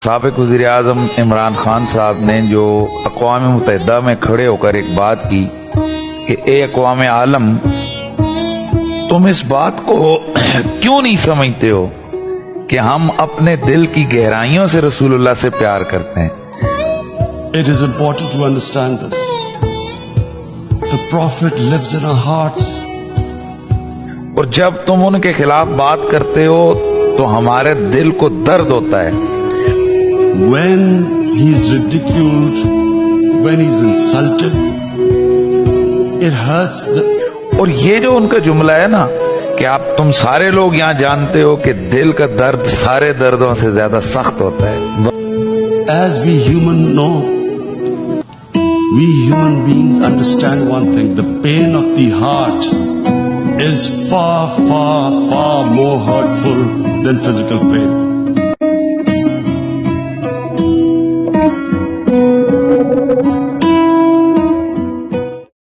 साबिक वज़ीर आज़म इमरान खान साहब ने जो अक़वाम मुत्तहिदा में खड़े होकर एक बात की कि ए अक़वाम आलम, तुम इस बात को क्यों नहीं समझते हो कि हम अपने दिल की गहराइयों से रसूलुल्लाह से प्यार करते हैं। It is important to understand this. The Prophet lives in our hearts. और जब तुम उनके खिलाफ बात करते हो तो हमारे दिल को दर्द होता है। When he is ridiculed, when he is insulted, it hurts और ये जो उनका जुमला है ना कि तुम सारे लोग यहाँ जानते हो कि दिल का दर्द सारे दर्दों से ज्यादा सख्त होता है। As we human know, we human beings understand one thing: the pain of the heart is far, far, far more hurtful than physical pain.